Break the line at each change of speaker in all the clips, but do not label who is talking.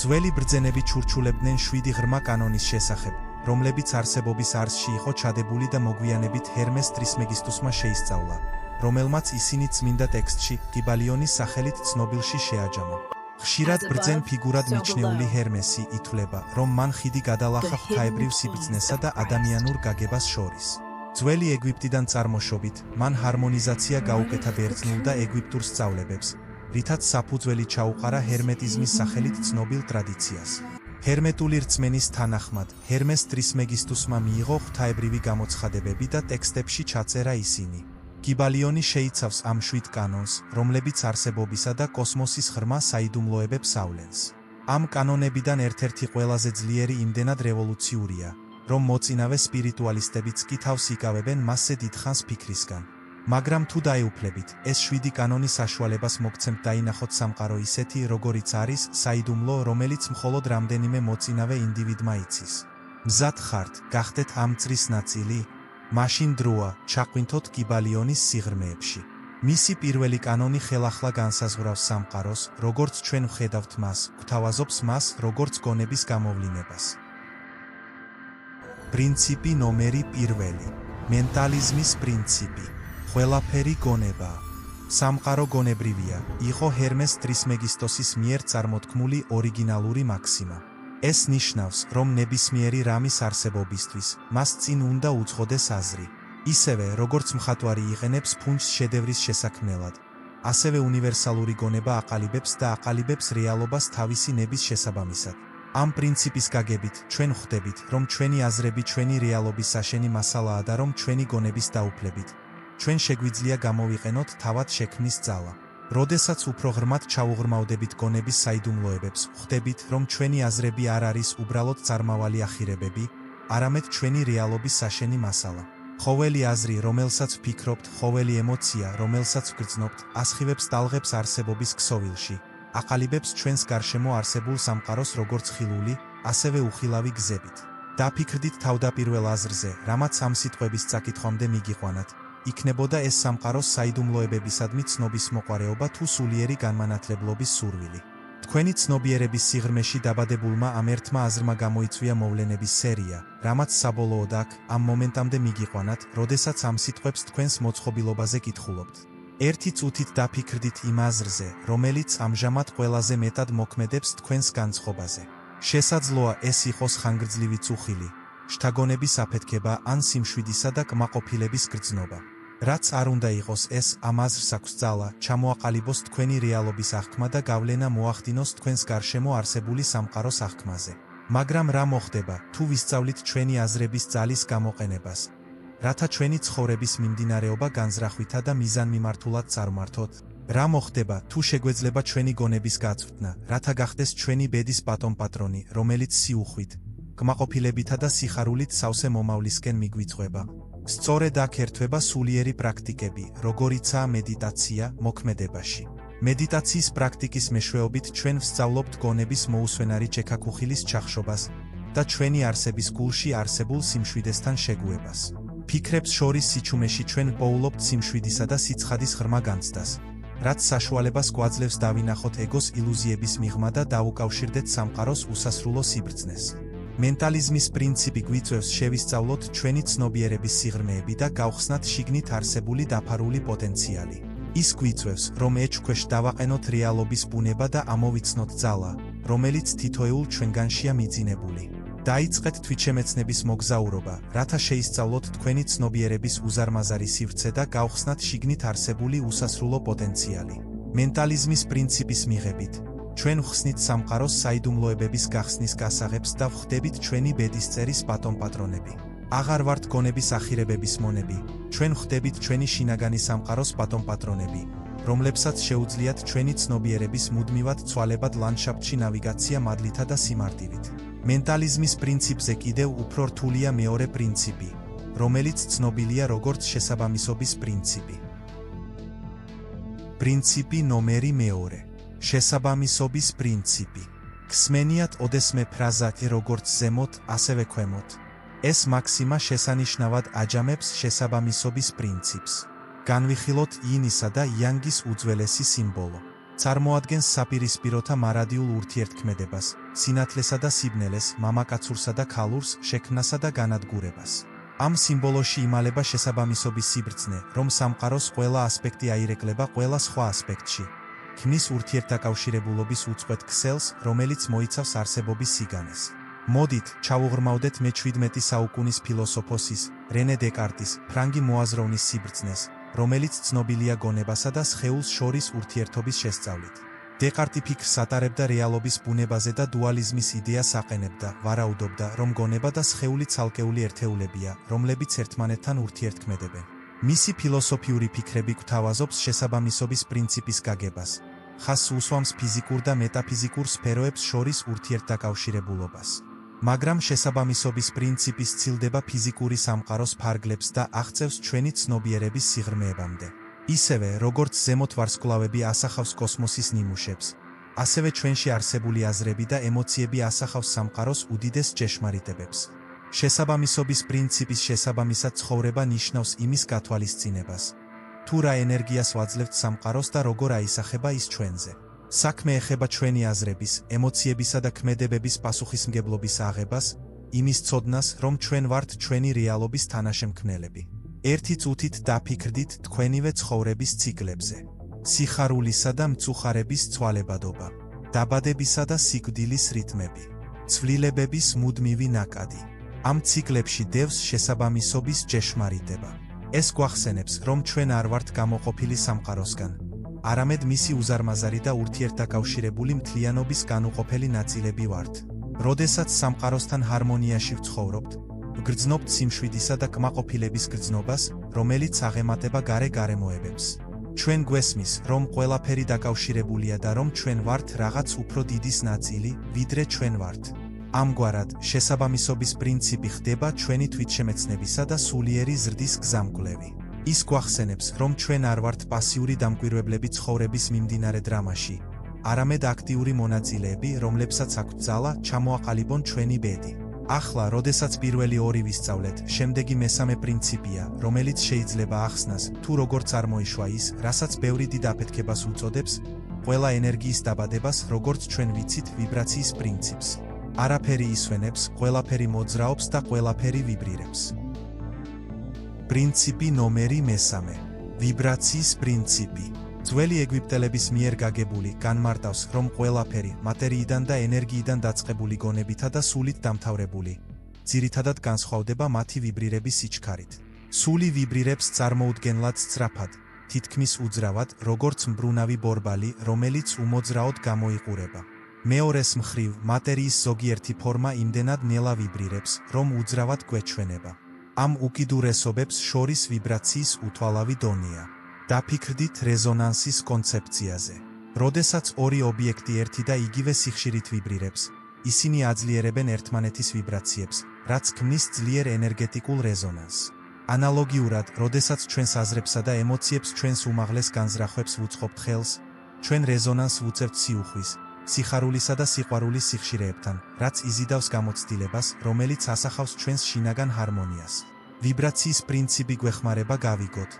ძველი ბრძენები ჩურჩულებდნენ 7 ღრმა კანონის შესახებ, რომლებიც არსებობის არსში იყო ჩადებული და მოგვიანებით ჰერმეს ტრისმეგისტუსმა შეისწავლა, რომელმაც ისინი წმინდა ტექსტში, კიბალიონის სახელით ცნობილში შეაჯამა. ხშირად ბრძენ ფიგურად მიჩნეული ჰერმესი ითვლება, რომ მან ხიდი გადალახა ღვთაებრივ სიბრძნესა და ადამიანურ გაგებას შორის. ძველი ეგვიპტიდან წარმოშობით, მან ჰარმონიზაცია გაუკეთა ბერძნულ და ეგვიპტურ სწავლებებს, რითაც საფუძველი ჩაუყარა ჰერმეტიზმის სახელით ცნობილ ტრადიციას. ჰერმეტული რწმენის თანახმად, ჰერმეს ტრისმეგისტუსმა მიიღო ღვთაებრივი გამოცხადებები და ტექსტებში ჩაწერა ისინი. კიბალიონი შეიცავს ამ 7 კანონს, რომლებიც არსებობისა და კოსმოსის ღრმა საიდუმლოებებს ავლენს. ამ კანონებიდან ერთ-ერთი ყველაზე ძლიერი იმდენად რევოლუციურია, რომ მოწინავე სპირიტუალისტებიც კი თავს იკავებენ მასზე დიდხანს ფიქრისგან. მაგრამ თუ დაეუფლებით, ეს 7 კანონი საშუალებას მოგცემთ დაინახოთ სამყარო ისეთი, როგორიც არის, საიდუმლო, რომელიც მხოლოდ რამდენიმე მოწინავე ინდივიდმა იცის. მზად ხართ, გახდეთ ამ წრის ნაწილი? მაშინ დროა, ჩაყვინთოთ კიბალიონის სიღრმეებში. მისი პირველი კანონი ხელახლა განსაზღვრავს სამყაროს, როგორც ჩვენ ვხედავთ მას, გვთავაზობს მას, როგორც გონების გამოვლინებას. პრინციპი ნომერი 1. მენტალიზმის პრინციპი. ყველაფერი გონებაა. სამყარო გონებრივია, იყო ჰერმეს ტრისმეგისტოსის მიერ წარმოთქმული ორიგინალური მაქსიმა. ეს ნიშნავს, რომ ნებისმიერი რამის არსებობისთვის, მას წინ უნდა უძღოდეს აზრი. ისევე, როგორც მხატვარი იყენებს ფუნჯს შედევრის შესაქმნელად, ასევე უნივერსალური გონება აყალიბებს და აყალიბებს რეალობას თავისი ნების შესაბამისად. ამ პრინციპის გაგებით, ჩვენ ხვდებით, რომ ჩვენი აზრები ჩვენი რეალობის საშენი მასალაა და რომ ჩვენი გონების დაუფლებით, ჩვენ შეგვიძლია გამოვიყენოთ თავად შექმნის ძალა. როდესაც უფრო ღრმად ჩაუღრმავდებით გონების საიდუმლოებებს, ხვდებით, რომ ჩვენი აზრები არ არის უბრალოდ წარმავალი ახირებები, არამედ ჩვენი რეალობის საშენი მასალა. ყოველი აზრი, რომელსაც ვფიქრობთ, ყოველი ემოცია, რომელსაც ვგრძნობთ, ასხივებს ტალღებს არსებობის ქსოვილში, აყალიბებს ჩვენს გარშემო არსებულ სამყაროს როგორც ხილული, ასევე უხილავი გზებით. დაფიქრდით თავდაპირველ აზრზე, რამაც ამ სიტყვების წაკითხვამდე მიგიყვანათ. იქნებოდა ეს სამყაროს საიდუმლოებებისადმი ცნობის მოყვარეობა თუ სულიერი განმანათლებლობის სურვილი. თქვენი ცნობიერების სიღრმეში დაბადებულმა ამ ერთმა აზრმა გამოიწვია მოვლენების სერია, რამაც საბოლოოდ აქ, ამ მომენტამდე მიგიყვანათ, როდესაც ამ სიტყვებს თქვენს მოწყობილობაზე კითხულობთ. ერთი წუთით დაფიქრდით იმ აზრზე, რომელიც ამჟამად ყველაზე მეტად მოქმედებს თქვენს განწყობაზე. შესაძლოა ეს იყოს ხანგრძლივი წუხილი, შთაგონების აფეთქება ან სიმშვიდისა და კმაყოფილების გრძნობა. რაც არ უნდა იყოს ეს, ამ აზრს აქვს ძალა, ჩამოაყალიბოს თქვენი რეალობის აღქმა და გავლენა მოახდინოს თქვენს გარშემო არსებული სამყაროს აღქმაზე. მაგრამ რა მოხდება, თუ ვისწავლით ჩვენი აზრების ძალის გამოყენებას, რათა ჩვენი ცხოვრების მიმდინარეობა განზრახვითა და მიზანმიმართულად წარმართოთ? რა მოხდება, თუ შეგვეძლება ჩვენი გონების გაწვრთნა, რათა გახდეს ჩვენი ბედის პატონპატრონი, რომელიც სიუხვით, კმაყოფილებითა და სიხარულით სავსე მომავლისკენ მიგვიწყვება? სწორედ აქ ერთვება სულიერი პრაქტიკები, როგორიცაა მედიტაცია, მოქმედებაში. მედიტაციის პრაქტიკის მეშვეობით ჩვენ ვსწავლობთ გონების მოუსვენარი ჩექაქუხილის ჩახშობას და ჩვენი არსების გულში არსებულ სიმშვიდესთან შეგუებას. ფიქრებს შორის სიჩუმეში ჩვენ პოულობთ სიმშვიდისა და სიცხადის ღრმა განცდას, რაც საშუალებას გვაძლევს დავინახოთ ეგოს ილუზიების მიღმა და დაუკავშირდეთ სამყაროს უსასრულო სიბრძნეს. მენტალიზმის პრინციპი გვიწევს შევისწავლოთ ჩვენი ცნობიერების სიღრმეები და გავხსნათ შიგნით არსებული დაფარული პოტენციალი. ის გვიწევს, რომ ეჭვქვეშ დავაყენოთ რეალობის ბუნება და ამოვიცნოთ ძალა, რომელიც თითოეულ ჩვენგანშია მიძინებული. დაიწყეთ თვითშემეცნების მოგზაურობა, რათა შეისწავლოთ თქვენი ცნობიერების უზარმაზარი სივრცე და გავხსნათ შიგნით არსებული უსასრულო პოტენციალი. მენტალიზმის პრინციპის მიღებით, ჩვენ ვხსნით სამყაროს საიდუმლოებების გახსნის გასაღებს და ვხვდებით ჩვენი ბედისწერის პატონპატრონები. აღარ ვართ გონების ახირებების მონები, ჩვენ ვხვდებით ჩვენი შინაგანი სამყაროს პატონპატრონები, რომლებსაც შეუძლიათ ჩვენი ცნობიერების მუდმივად ცვალებად ლანდშაფტში ნავიგაცია მადლითა და სიმარტივით. მენტალიზმის პრინციპზე კიდევ უფრო რთულია მეორე პრინციპი, რომელიც ცნობილია როგორც შესაბამისობის პრინციპი. პრინციპი ნომერი 2. შესაბამისობის პრინციპი. გსმენიათ ოდესმე ფრაზა როგორც ზემოთ, ასევე ქვემოთ. ეს მაქსიმა შესანიშნავად აჯამებს შესაბამისობის პრინციპს. განვიხილოთ იინისა და იანგის უძველესი სიმბოლო. წარმოადგენს საპირისპიროთა მარადიულ ურთიერთქმედებას, სინათლესა და სიბნელეს, მამაკაცურსა და ქალურს, შექმნასა და განადგურებას. ამ სიმბოლოში იმალება შესაბამისობის სიბრძნე, რომ სამყაროს ყველა ასპექტი აირეკლება ყველა სხვა ასპექტში. ქმნის ურთიერთდაკავშირებულობის უწყვეტ ქსელს, რომელიც მოიცავს არსებობის სიგანეს. მოდით, ჩავუღრმავდეთ მე-17 საუკუნის ფილოსოფოსის, რენე დეკარტის, ფრანგი მოაზროვნის სიბრძნეს, რომელიც ცნობილია გონებასა და სხეულს შორის ურთიერთობის შესწავლით. დეკარტი ფიქრს ატარებდა რეალობის ბუნებაზე და დუალიზმის იდეას აყენებდა, ვარაუდობდა, რომ გონება და სხეული ცალკეული ერთეულებია, რომლებიც ერთმანეთთან ურთიერთქმედებენ. მისი ფილოსოფიური ფიქრები გვთავაზობს შესაბამისობის პრინციპის გაგებას. ხაზს უსვამს ფიზიკურ და მეტაფიზიკურ სფეროებს შორის ურთიერთდაკავშირებულობას. მაგრამ შესაბამისობის პრინციპი სცილდება ფიზიკური სამყაროს ფარგლებს და აღწევს ჩვენი ცნობიერების სიღრმეებამდე. ისევე, როგორც ზემოთ ვარსკვლავები ასახავს კოსმოსის ნიმუშებს, ასევე ჩვენში არსებული აზრები და ემოციები ასახავს სამყაროს უდიდეს ჭეშმარიტებებს. შესაბამისობის პრინციპის შესაბამისად ცხოვრება ნიშნავს იმის გათვალისწინებას, თუ რა ენერგიას ვაძლევთ სამყაროს და როგორ აისახება ის ჩვენზე. საქმე ეხება ჩვენი აზრების, ემოციებისა და ქმედებების პასუხისმგებლობის აღებას, იმის ცოდნას, რომ ჩვენ ვართ ჩვენი რეალობის თანაშემქმნელები. ერთი წუთით დაფიქრდით თქვენივე ცხოვრების ციკლებზე. სიხარულისა და მწუხარების ცვალებადობა, დაბადებისა და სიკვდილის რიტმები, ცვლილებების მუდმივი ნაკადი. ამ ციკლებში დევს შესაბამისობის ჭეშმარიტება. ეს გვახსენებს, რომ ჩვენ არ ვართ გამოყოფილი სამყაროსგან, არამედ მისი უზარმაზარი და ურთიერთდაკავშირებული მთლიანობის განუყოფელი ნაწილები ვართ. როდესაც სამყაროსთან ჰარმონიაში ვცხოვრობთ, ვგრძნობთ სიმშვიდისა და კმაყოფილების გრძნობას, რომელიც აღემატება გარე გარემოებებს. ჩვენ გვესმის, რომ ყველაფერი დაკავშირებულია და რომ ჩვენ ვართ რაღაც უფრო დიდის ნაწილი, ვიდრე ჩვენ ვართ. ამგვარად, შესაბამისობის პრინციპი ხდება ჩვენი თვითშემეცნებისა და სულიერი ზრდის გზამკვლევი. ის გვახსენებს, რომ ჩვენ არ ვართ პასიური დამკვირვებლები ცხოვრების მიმდინარე დრამაში, არამედ აქტიური მონაწილეები, რომლებსაც აქვთ ძალა ჩამოაყალიბონ ჩვენი ბედი. ახლა, როდესაც პირველი ორი ვისწავლეთ, შემდეგი მესამე პრინციპია, რომელიც შეიძლება ახსნას, თუ როგორ წარმოიშვა ის, რასაც ბევრი დიდ აფეთქებას უწოდებს, ყველა ენერგიის დაბადებას, როგორც ჩვენ ვიცით, ვიბრაციის პრინციპს. არაფერი ისვენებს, ყველაფერი მოძრაობს და ყველაფერი ვიბრირებს. პრინციპი ნომერი მესამე. ვიბრაციის პრინციპი. ძველი ეგვიპტელების მიერ გაგებული განმარტავს, რომ ყველაფერი მატერიიდან და ენერგიიდან დაწყებული გონებითა და სულით დამთავრებული, ძირითადად განსხვავდება მათი ვიბრირების სიჩქარით. სული ვიბრირებს წარმოუდგენლად სწრაფად, თითქმის უძრავად, როგორც მბრუნავი ბორბალი, რომელიც უმოძრაოდ გამოიყურება. მეორეს მხრივ, მატერიის ზოგიერთი ფორმა იმდენად ნელა ვიბრირებს, რომ უძრავად გვეჩვენება. ამ უკიდურესობებს შორის ვიბრაციის უთვალავი დონეა. დაფიქრდით რეზონანსის კონცეფციაზე. როდესაც ორი ობიექტი ერთი და იგივე სიხშირით ვიბრირებს, ისინი აძლიერებენ ერთმანეთის ვიბრაციებს, რაც ქმნის ძლიერ ენერგეტიკულ რეზონანსს. ანალოგიურად, როდესაც ჩვენს აზრებსა და ემოციებს ჩვენს უმაღლეს განზრახვებს ვუწყობთ ხელს, ჩვენ რეზონანსს ვუწევთ სიუხვის, სიხარულისა და სიყვარულის სიხშირეებთან, რაც იზიდავს გამოცდილებას, რომელიც ასახავს ჩვენს შინაგან ჰარმონიას. ვიბრაციის პრინციპი გვეხმარება გავიგოთ,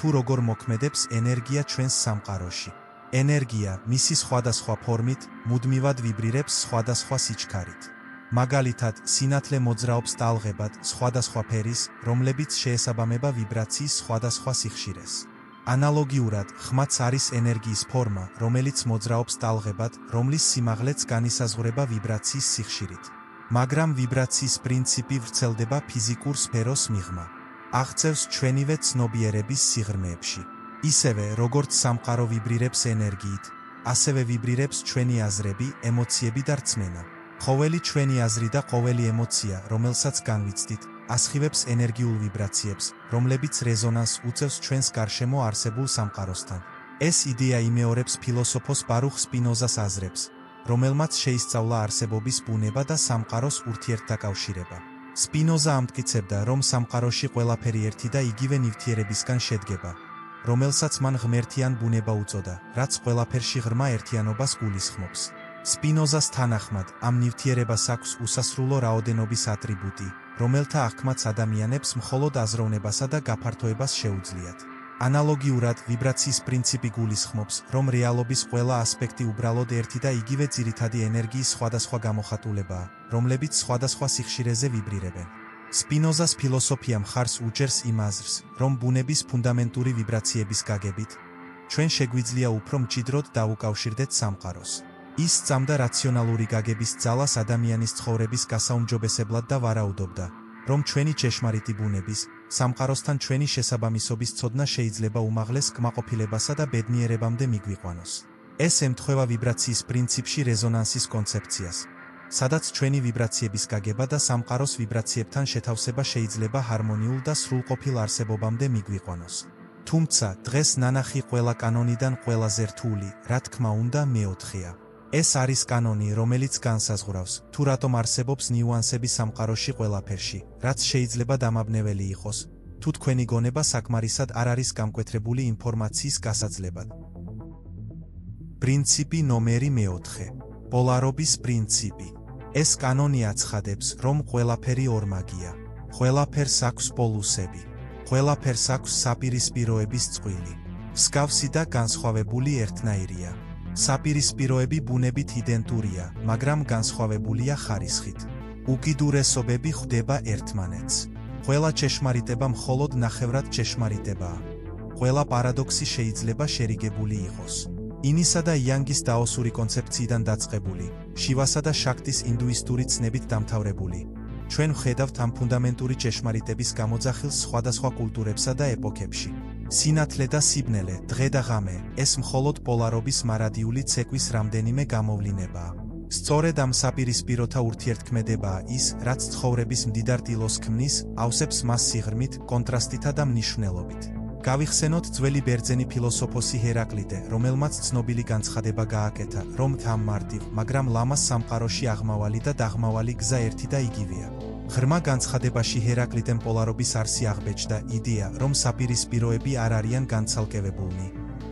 თუ როგორ მოქმედებს ენერგია ჩვენს სამყაროში. ენერგია, მისი სხვადასხვა ფორმით, მუდმივად ვიბრირებს სხვადასხვა სიჩქარით. მაგალითად, სინათლე მოძრაობს ტალღებად, სხვადასხვა ფერის, რომლებიც შეესაბამება ვიბრაციის სხვადასხვა სიხშირეს. ანალოგიურად, ხმაც არის ენერგიის ფორმა, რომელიც მოძრაობს ტალღებად, რომლის სიმაღლეც განისაზღვრება ვიბრაციის სიხშირით. მაგრამ ვიბრაციის პრინციპი ვრცელდება ფიზიკურ სფეროს მიღმა. აღწევს ჩვენივე ცნობიერების სიღრმეებში. ისევე, როგორც სამყარო ვიბრირებს ენერგიით, ასევე ვიბრირებს ჩვენი აზრები, ემოციები და რწმენა. ყოველი ჩვენი აზრი და ყოველი ემოცია, რომელსაც განვიცდით, ასხივებს ენერგიულ ვიბრაციებს, რომლებიც რეზონანსს უწევს ჩვენს გარშემო არსებულ სამყაროსთან. ეს იდეა იმეორებს ფილოსოფოს ბარუხ სპინოზას აზრებს, რომელმაც შეისწავლა არსებობის ბუნება და სამყაროს ურთიერთდაკავშირება. სპინოზა ამტკიცებდა, რომ სამყაროში ყველაფერი ერთი და იგივე ნივთიერებისგან შედგება, რომელსაც მან ღმერთიან ბუნება უწოდა, რაც ყველაფერში ღრმა ერთიანობას გულისხმობს. სპინოზას თანახმად, ამ ნივთიერებას აქვს უსასრულო რაოდენობის ატრიბუტი, რომელთა აღქმაც ადამიანებს მხოლოდ აზროვნებასა და გაფართოებას შეუძლიათ. ანალოგიურად, ვიბრაციის პრინციპი გულისხმობს, რომ რეალობის ყველა ასპექტი უბრალოდ ერთი და იგივე ძირითადი ენერგიის სხვადასხვა გამოხატულებაა, რომლებიც სხვადასხვა სიხშირეზე ვიბრირებენ. სპინოზას ფილოსოფია მხარს უჭერს იმ აზრს, რომ ბუნების ფუნდამენტური ვიბრაციების გაგებით, ჩვენ შეგვიძლია უფრო მჭიდროდ დავუკავშირდეთ სამყაროს. ის სწამდა რაციონალური გაგების ძალას ადამიანის ცხოვრების გასაუმჯობესებლად და ვარაუდობდა, რომ ჩვენი ჭეშმარიტი ბუნების, სამყაროსთან ჩვენი შესაბამისობის ცოდნა შეიძლება უმაღლეს კმაყოფილებასა და ბედნიერებამდე მიგვიყვანოს. ეს ემთხვევა ვიბრაციის პრინციპში რეზონანსის კონცეფციას, სადაც ჩვენი ვიბრაციების გაგება და სამყაროს ვიბრაციებთან შეთავსება შეიძლება ჰარმონიულ და სრულყოფილ არსებობამდე მიგვიყვანოს. თუმცა, დღეს ნანახი ყველა კანონიდან ყველაზე რთული, რა თქმა უნდა, მეოთხეა. ეს არის კანონი, რომელიც განსაზღვრავს, თუ რატომ არსებობს ნიუანსები სამყაროში ყველაფერში, რაც შეიძლება დამაბნეველი იყოს, თუ თქვენი გონება საკმარისად არ არის გამკვეთრებული ინფორმაციის გასაძლებად. პრინციპი ნომერი 4. პოლარობის პრინციპი. ეს კანონი აცხადებს, რომ ყველაფერი ორმაგია. ყველაფერს აქვს პოლუსები. ყველაფერს აქვს საპირისპიროების წყვილი. მსგავსი და განსხვავებული ერთნაირია. საპირისპიროები ბუნებით იდენტურია, მაგრამ განსხვავებულია ხარისხით. უკიდურესობები ხვდება ერთმანეთს. ყველა ჭეშმარიტება მხოლოდ ნახევრად ჭეშმარიტებაა. ყველა პარადოქსი შეიძლება შერიგებული იყოს. ინისა და იანგის დაოსური კონცეფციიდან დაწყებული, შივასა და შაქტის ინდუისტური ცნებით დამთავრებული, ჩვენ ვხედავთ ამ ფუნდამენტური ჭეშმარიტების გამოძახილს სხვადასხვა კულტურებსა და ეპოქებში. სინათლე და სიბნელე, დღე და ღამე, ეს მხოლოდ პოლარობის მარადიული ცეკვის რამდენიმე გამოვლინებაა. სწორედ ამ საპირისპიროთა ურთიერთქმედებაა ის, რაც ცხოვრების მდიდარ ტილოს ქმნის, ავსებს მას სიღრმით, კონტრასტითა და მნიშვნელობით. გავიხსენოთ ძველი ბერძენი ფილოსოფოსი ჰერაკლიდე, რომელმაც ცნობილი განცხადება გააკეთა, რომ თან მარტივ, მაგრამ ლამას სამყაროში აღმავალი და დაღმავალი გზა ერთი და იგივეა. ღრმა განცხადებაში ჰერაკლიდემ პოლარობის არსი აღბეჭდა, იდეა, რომ საპირისპიროები არ არიან განცალკევებულნი,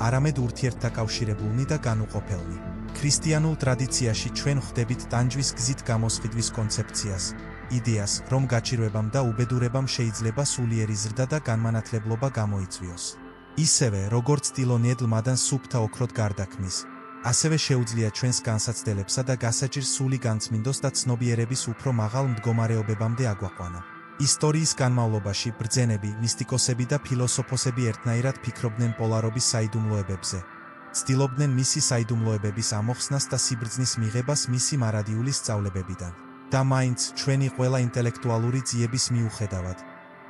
არამედ ურთიერთდაკავშირებულნი და განუყოფელნი. ქრისტიანულ ტრადიციაში ჩვენ ხვდებით ტანჯვის გზით გამოსყიდვის კონცეფციას, იდეას, რომ გაჭირვებამ და უბედურებამ შეიძლება სულიერი ზრდა და განმანათლებლობა გამოიწვიოს. ისევე, როგორც ტილო ნედლმადან სუფთა ოქროდ გარდაქმნის, ასევე შეუძლია ჩვენს განსაცდელებსა და გასაჭირს სული განწმინდოს და ცნობიერების უფრო მაღალ მდგომარეობებამდე აგვაყვანა. ისტორიის განმავლობაში ბრძენები, მისტიკოსები და ფილოსოფოსები ერთნაირად ფიქრობდნენ პოლარობის საიდუმლოებებზე. ცდილობდნენ მისი საიდუმლოებების ამოხსნას და სიბრძნის მიღებას მისი მარადიული სწავლებებიდან. და მაინც ჩვენი ყველა ინტელექტუალური ძიების მიუხედავად,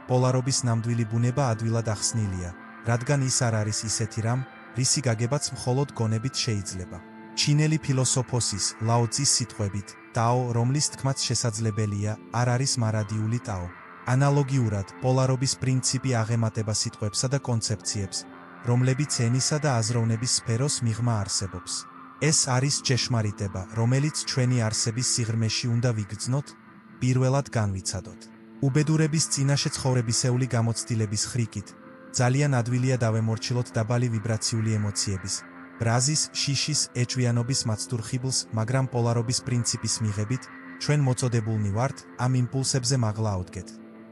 პოლარობის ნამდვილი ბუნება ადვილად ახსნილია, რადგან ის არ არის ისეთი რამ, რისი გაგებაც მხოლოდ გონებით შეიძლება. ჩინელი ფილოსოფოსის, ლაო ცის სიტყვებით, ტაო, რომლის თქმაც შესაძლებელია, არ არის მარადიული ტაო. ანალოგიურად, პოლარობის პრინციპი აღემატება სიტყვებსა და კონცეფციებს, რომლებიც ენისა და აზროვნების სფეროს მიღმა არსებობს. ეს არის ჭეშმარიტება, რომელიც ჩვენი არსების სიღრმეში უნდა ვიგრძნოთ, პირველად განვიცადოთ. უბედურების წინაშე ცხოვრებისეული გამოცდილების ხრიკით, ძალიან ადვილია დავემორჩილოთ დაბალი ვიბრაციული ემოციების, ბრაზის, შიშის, ეჭვიანობის მაცდურ ხიბლს, მაგრამ პოლარობის პრინციპის მიღებით, ჩვენ მოწოდებულნი ვართ ამ იმპულსებზე მაღლა ავდგეთ.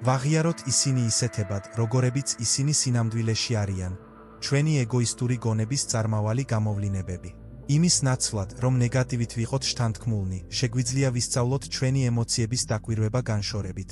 ვაღიაროთ ისინი ისეთებად, როგორებიც ისინი სინამდვილეში არიან, ჩვენი ეგოისტური გონების წარმავალი გამოვლინებები. იმის ნაცვლად, რომ ნეგატივით ვიყოთ შთანთქმულნი, შეგვიძლია ვისწავლოთ ჩვენი ემოციების დაკვირვება განშორებით.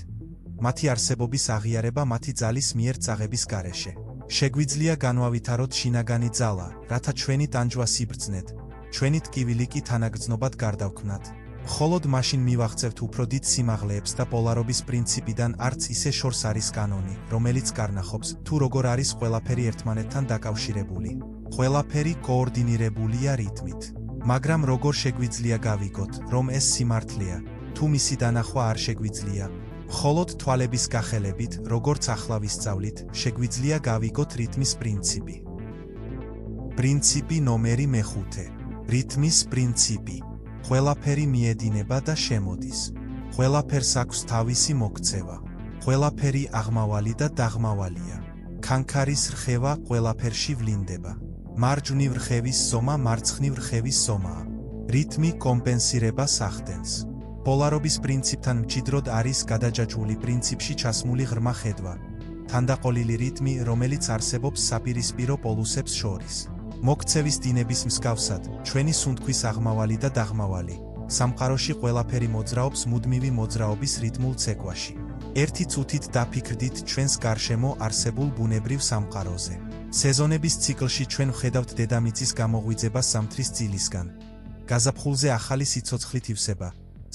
მათი არსებობის აღიარება მათი ძალის მიერ წაღების გარეშე. შეგვიძლია განვავითაროთ შინაგანი ძალა, რათა ჩვენი ტანჯვა სიბრძნეთ, ჩვენი ტკივილი კი თანაგრძნობად გარდავქმნათ. მხოლოდ მაშინ მივაღწევთ უფრო დიდ სიმაღლეებს და პოლარობის პრინციპიდან არც ისე შორს არის კანონი, რომელიც კარნახობს, თუ როგორ არის ყველაფერი ერთმანეთთან დაკავშირებული. ყველაფერი კოორდინირებულია რიტმით. მაგრამ როგორ შეგვიძლია გავიგოთ, რომ ეს სიმართლეა, თუ მისი დანახვა არ შეგვიძლია? მხოლოდ თვალების გახელებით, როგორც ახლა ვისწავლით, შეგვიძლია გავიგოთ რიტმის პრინციპი. პრინციპი ნომერი 5. რიტმის პრინციპი. ყველაფერი მიედინება და შემოდის. ყველაფერს აქვს თავისი მოქცევა. ყველაფერი აღმავალი და დაღმავალია. ქანქარის რხევა ყველაფერში ვლინდება. მარჯვნივ რხევის ზომა მარცხნივ რხევის ზომაა. რიტმი კომპენსირებას ახდენს. პოლარობის პრინციპთან მჭიდროდ არის გადაჯაჭვული პრინციპში ჩასმული ღრმა ხედვა, თანდაყოლილი რიტმი, რომელიც არსებობს საპირისპირო პოლუსებს შორის. მოქცევის დინების მსგავსად, ჩვენი სუნთქვის აღმავალი და დაღმავალი. სამყაროში ყველაფერი მოძრაობს მუდმივი მოძრაობის რიტმულ ცეკვაში. ერთი წუთით დაფიქრდით ჩვენს გარშემო არსებულ ბუნებრივ სამყაროზე. სეზონების ციკლში ჩვენ ვხედავთ დედამიწის გამოღვიძებას ზამთრის წილისგან. გაზაფხულზე ახალი სიცოცხლით ივსება.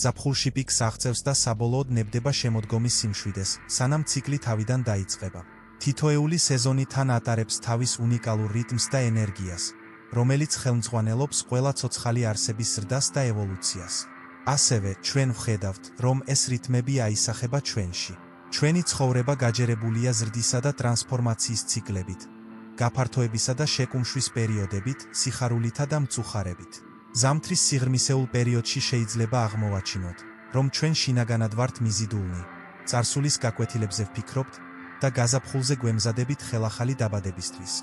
ზაფხულში პიკს აღწევს და საბოლოოდ ნებდება შემოდგომის სიმშვიდეს, სანამ ციკლი თავიდან დაიწყება. თითოეული სეზონი თან ატარებს თავის უნიკალურ რიტმს და ენერგიას, რომელიც ხელმძღვანელობს ყველა ცოცხალი არსების ზრდას და ევოლუციას. ასევე, ჩვენ ვხედავთ, რომ ეს რიტმები აისახება ჩვენში. ჩვენი ცხოვრება გაჯერებულია ზრდისა და ტრანსფორმაციის ციკლებით, გაფართოებისა და შეკუმშვის პერიოდებით, სიხარულითა და მწუხარებით. ზამთრის სიღრმისეულ პერიოდში შეიძლება აღმოვაჩინოთ, რომ ჩვენ შინაგანად ვართ მიზიდულნი, წარსულის გაკვეთილებზე ვფიქრობთ და გაზაფხულზე გვემზადებით ხელახალი დაბადებისთვის.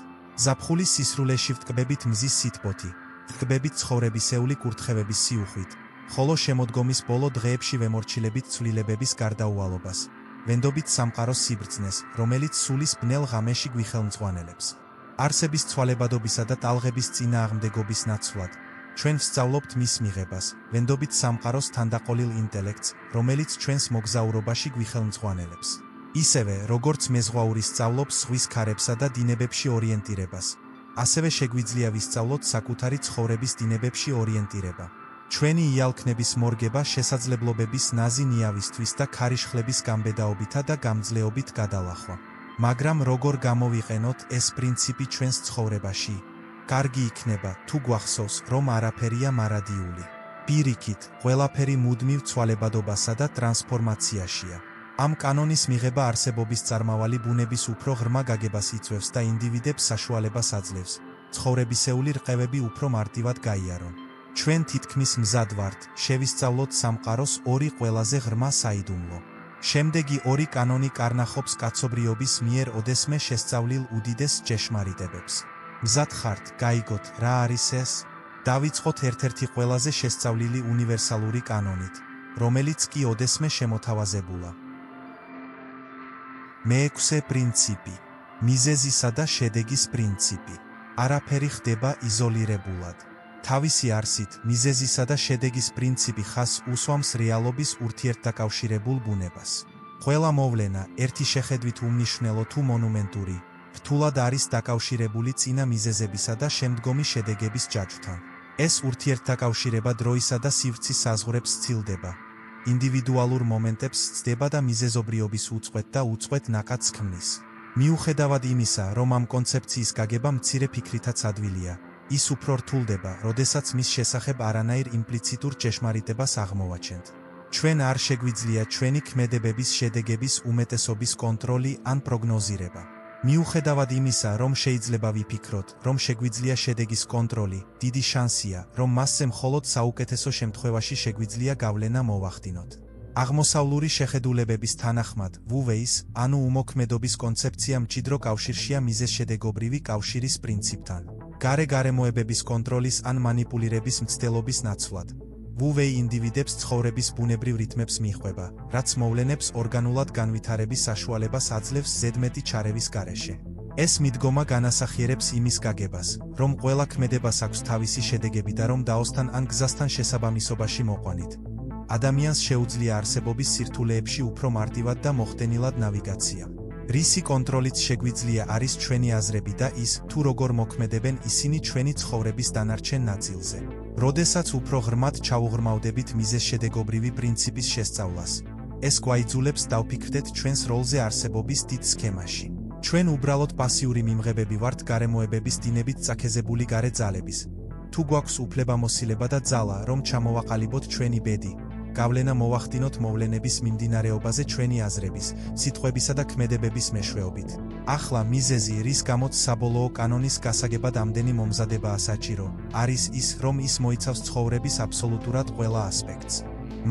ზაფხულის სისრულეში ვტკბებით მზის სითბოთი, ვტკბებით ცხოვრებისეული კურთხევების სიუხვით, ხოლო შემოდგომის ბოლო დღეებში ვემორჩილებით ცვლილებების გარდაუვალობას, ვენდობით სამყაროს სიბრძნეს, რომელიც სულის ბნელ ღამეში გვიხელმძღვანელებს. არსების ცვალებადობისა და ტალღების წინააღმდეგობის ნაცვლად, ჩვენ ვსწავლობთ მის მიღებას, ვენდობით სამყაროს თანდაყოლილ ინტელექტს, რომელიც ჩვენს მოგზაურობაში გვიხელმძღვანელებს. ისევე, როგორც მეზღვაური სწავლობს ზღვის ქარებსა და დინებებში ორიენტირებას, ასევე შეგვიძლია ვისწავლოთ საკუთარი ცხოვრების დინებებში ორიენტირება. ჩვენი იალქნების მორგება შესაძლებლობების ნაზი ნიავისთვის და ქარიშხლების გამბედაობითა და გამძლეობით გადალახვა. მაგრამ როგორ გამოვიყენოთ ეს პრინციპი ჩვენს ცხოვრებაში? კარგი იქნება, თუ გვახსოვს, რომ არაფერია მარადიული. პირიქით, ყველაფერი მუდმივ ცვალებადობასა და ტრანსფორმაციაშია. ამ კანონის მიღება არსებობის წარმავალი ბუნების უფრო ღრმა გაგებას იწვევს და ინდივიდებს საშუალებას აძლევს, ცხოვრებისეული რყევები უფრო მარტივად გაიარონ. ჩვენ თითქმის მზად ვართ, შევისწავლოთ სამყაროს ორი ყველაზე ღრმა საიდუმლო. შემდეგი ორი კანონი კარნახობს კაცობრიობის მიერ ოდესმე შესწავლილ უდიდეს ჭეშმარიტებებს. მზად ხართ, გაიგოთ, რა არის ეს? დავიწყოთ ერთ-ერთი ყველაზე შესწავლილი უნივერსალური კანონით, რომელიც კი ოდესმე შემოთავაზებულა. მეექვსე პრინციპი. მიზეზისა და შედეგის პრინციპი. არაფერი ხდება იზოლირებულად. თავისი არსით, მიზეზისა და შედეგის პრინციპი ხაზს უსვამს რეალობის ურთიერთდაკავშირებულ ბუნებას. ყველა მოვლენა, ერთი შეხედვით უმნიშვნელო თუ მონუმენტური, რთულად არის დაკავშირებული წინა მიზეზებისა და შემდგომი შედეგების ჯაჭვთან. ეს ურთიერთდაკავშირება დროისა და სივრცის საზღვრებს სცილდება. ინდივიდუალურ მომენტებს სცდება და მიზეზობრიობის უწყვეტ და უწყვეტ ნაკადს ქმნის. მიუხედავად იმისა, რომ ამ კონცეფციის გაგება მცირე ფიქრითაც ადვილია, ის უფრო რთულდება, როდესაც მის შესახებ არანაირ იმპლიციტურ ჭეშმარიტებას აღმოვაჩენთ. ჩვენ არ შეგვიძლია ჩვენი ქმედებების შედეგების უმეტესობის კონტროლი ან პროგნოზირება. მიუხედავად იმისა, რომ შეიძლება ვიფიქროთ, რომ შეგვიძლია შედეგის კონტროლი, დიდი შანსია, რომ მასზე მხოლოდ საუკეთესო შემთხვევაში შეგვიძლია გავლენა მოვახდინოთ. აღმოსავლური შეხედულებების თანახმად, Wu-Wei's, ანუ უმოქმედობის კონცეფცია მჭიდრო კავშირშია მიზეზ-შედეგობრივი კავშირის პრინციპთან, გარე-გარემოებების კონტროლის ან მანიპულირების მცდელობის ნაცვლად. Wu-Wei ინდივიდებს ცხოვრების ბუნებრივ რიტმებს მიჰყვება, რაც მოვლენებს ორგანულად განვითარების საშუალებას აძლევს ზედმეტი ჩარევის გარეშე. ეს მიდგომა განასახიერებს იმის გაგებას, რომ ყველა ქმედებას აქვს თავისი შედეგები და რომ დაოსთან ან გზასთან შესაბამისობაში მოყვანით. ადამიანს შეუძლია არსებობის სირთულეებში უფრო მარტივად და მოხდენილად ნავიგაცია. რისი კონტროლით შეგვიძლია არის ჩვენი აზრები და ის, თუ როგორ მოქმედებენ ისინი ჩვენი ცხოვრების დანარჩენ ნაწილზე. როდესაც უფრო ღრმად ჩავუღრმავდებით მიზეზ-შედეგობრივი პრინციპის შესწავლას, ეს გვაიძულებს დავფიქრდეთ ჩვენს როლზე არსებობის დიდ სქემაში. ჩვენ უბრალოდ პასიური მიმღებები ვართ გარემოებების დინებით წაქეზებული გარე ძალების. თუ გვაქვს უფლებამოსილება და ძალა, რომ ჩამოვაყალიბოთ ჩვენი ბედი, გავლენა მოვახდინოთ მოვლენების მიმდინარეობაზე ჩვენი აზრების, სიტყვებისა და ქმედებების მეშვეობით. ახლა მიზეზი, რის გამოც საბოლოო კანონის გასაგებად ამდენი მომზადებაა საჭირო, არის ის, რომ ის მოიცავს ცხოვრების აბსოლუტურად ყველა ასპექტს.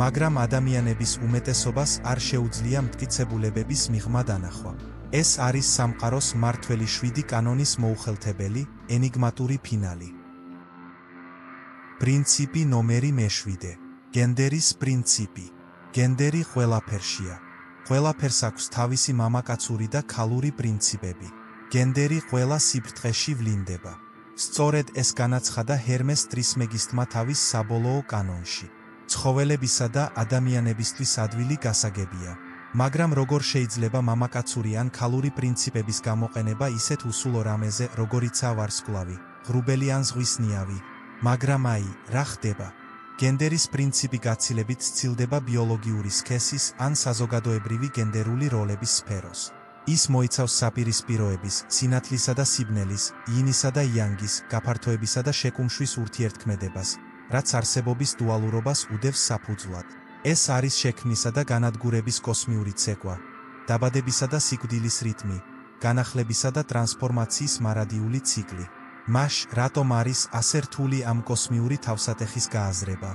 მაგრამ ადამიანების უმეტესობას არ შეუძლია მტკიცებულებების მიღმა დანახვა. ეს არის სამყაროს მმართველი 7 კანონის მოუხელთებელი, ენიგმატური ფინალი. პრინციპი ნომერი მე-7. გენდერის პრინციპი. გენდერი ყველაფერშია. ყველაფერს აქვს თავისი მამაკაცური და ქალური პრინციპები. გენდერი ყველა სიფრთხეში ვლინდება. სწორედ ეს განაცხადა ჰერმეს ტრისმეგისტმა თავის საბოლოო კანონში. ცხოველებისა და ადამიანებისთვის ადვილი გასაგებია. მაგრამ როგორ შეიძლება მამაკაცური ან ქალური პრინციპების გამოყენება ისეთ უსულო რამეზე, როგორიცაა ვარსკვლავი, ღრუბელი ან ზღვის ნიავი? მაგრამ რა ხდება? გენდერის პრინციპი გაცილებით სცილდება ბიოლოგიური სქესის ან საზოგადოებრივი გენდერული როლების სფეროს. ის მოიცავს საპირისპიროების, სინათლისა და სიბნელის, იინისა და იანგის, გაფართოებისა და შეკუმშვის ურთიერთქმედებას, რაც არსებობის დუალურობას უდევს საფუძვლად. ეს არის შექმნისა და განადგურების კოსმიური ცეკვა, დაბადებისა და სიკვდილის რიტმი, განახლებისა და ტრანსფორმაციის მარადიული ციკლი. მაშ, რატომ არის ასე რთული ამ კოსმიური თავსატეხის გააზრება?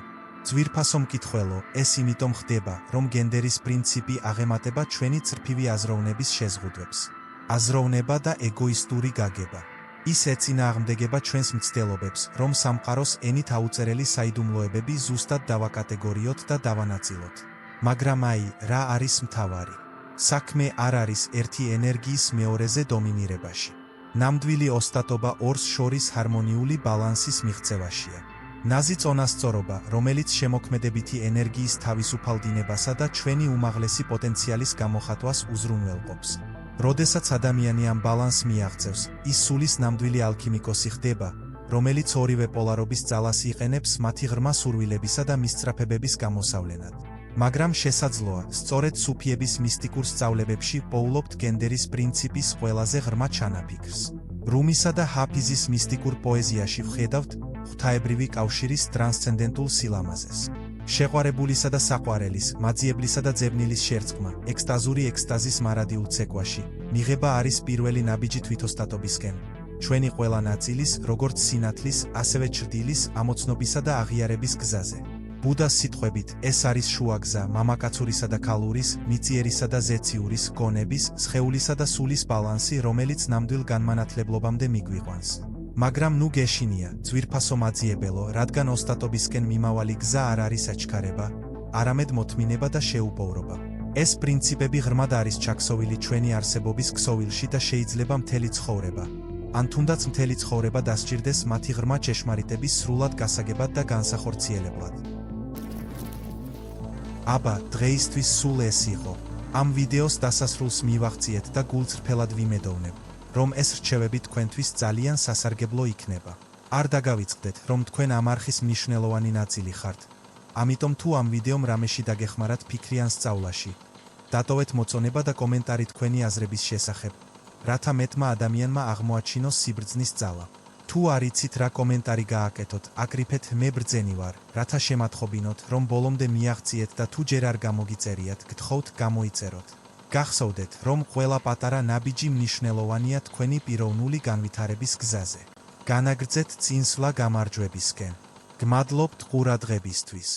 ძვირფასო მკითხველო, ეს იმიტომ ხდება, რომ გენდერის პრინციპი აღემატება ჩვენი წრფივი აზროვნების შეზღუდვებს. აზროვნება და ეგოისტური გაგება. ის ეწინააღმდეგება ჩვენს მცდელობებს, რომ სამყაროს ენით აუწერელი საიდუმლოებები ზუსტად დავაკატეგორიოთ და დავანაწილოთ. მაგრამ რა არის მთავარი? საქმე არ არის ერთი ენერგიის მეორეზე დომინირებაში. ნამდვილი ოსტატობა ორს შორის ჰარმონიული ბალანსის მიღწევაშია. ნაზი წონასწორობა, რომელიც შემოქმედებითი ენერგიის თავისუფალ დინებასა და ჩვენი უმაღლესი პოტენციალის გამოხატვას უზრუნველყოფს. როდესაც ადამიანი ამ ბალანსს მიაღწევს, ის სულის ნამდვილი ალქიმიკოსი ხდება, რომელიც ორივე პოლარობის ძალას იყენებს მათი ღრმა სურვილებისა და მისწრაფებების გამოსავლენად. მაგრამ შესაძლოა, სწორედ სუფიების მისტიკურ სწავლებებში პოულობთ გენდერის პრინციპის ყველაზე ღრმა ჩანაფიქრს. რუმისა და ჰაფიზის მისტიკურ პოეზიაში ვხედავთ ღვთაებრივი კავშირის ტრანსცენდენტულ სილამაზეს. შეყვარებულისა და საყვარელის, მაძიებლისა და ძებნილის შერწყმა, ექსტაზური ექსტაზის მარადიულ ცეკვაში, მიღება არის პირველი ნაბიჯი თვითოსტატობისკენ. ჩვენი ყველა ნაწილის, როგორც სინათლის, ასევე ჩრდილის, ამოცნობისა და აღიარების გზაზე. ბუდას სიტყვებით, ეს არის შუაგზა მამაკაცურისა და ქალურის, მიწიერისა და ზეციურის, გონების, სხეულისა და სულის ბალანსი, რომელიც ნამდვილ განმანათლებლობამდე მიგვიყვანს. მაგრამ ნუ გეშინია, ძვირფასო მაძიებელო, რადგან ოსტატობისკენ მიმავალი გზა არ არის აჩქარება, არამედ მოთმინება და შეუპოვრობა. ეს პრინციპები ღრმად არის ჩაქსოვილი ჩვენი არსებობის ქსოვილში და შეიძლება მთელი ცხოვრება, ან თუნდაც მთელი ცხოვრება დასჭირდეს მათი ღრმა ჭეშმარიტების სრულად გასაგებად და განსახორციელებლად. აბა, დღეისთვის სულ ეს იყო. ამ ვიდეოს დასასრულს მივახციეთ და გულწრფელად ვიმედოვნებ, რომ ეს რჩევები თქვენთვის ძალიან სასარგებლო იქნება. არ დაგავიწყდეთ, რომ თქვენ ამ არხის მნიშვნელოვანი ნაწილი ხართ. ამიტომ თუ ამ ვიდეომ რამეში დაგეხმარათ ფიქრიან სწავლაში, დატოვეთ მოწონება და კომენტარი თქვენი აზრების შესახებ, რათა მეტმა ადამიანმა აღმოაჩინოს სიბრძნის ძალა. თუ არ იცით რა კომენტარი გააკეთოთ, აკრიფეთ მე ბრძენი ვარ, რათა შემატყობინოთ, რომ ბოლომდე მიაღწიეთ და თუ ჯერ არ გამოგიწერიათ, გთხოვთ გამოიწეროთ. გახსოვდეთ, რომ ყველა პატარა ნაბიჯი მნიშვნელოვანია თქვენი პიროვნული განვითარების გზაზე. განაგრძეთ წინსვლა გამარჯვებისკენ. გმადლობთ ყურადღებისთვის.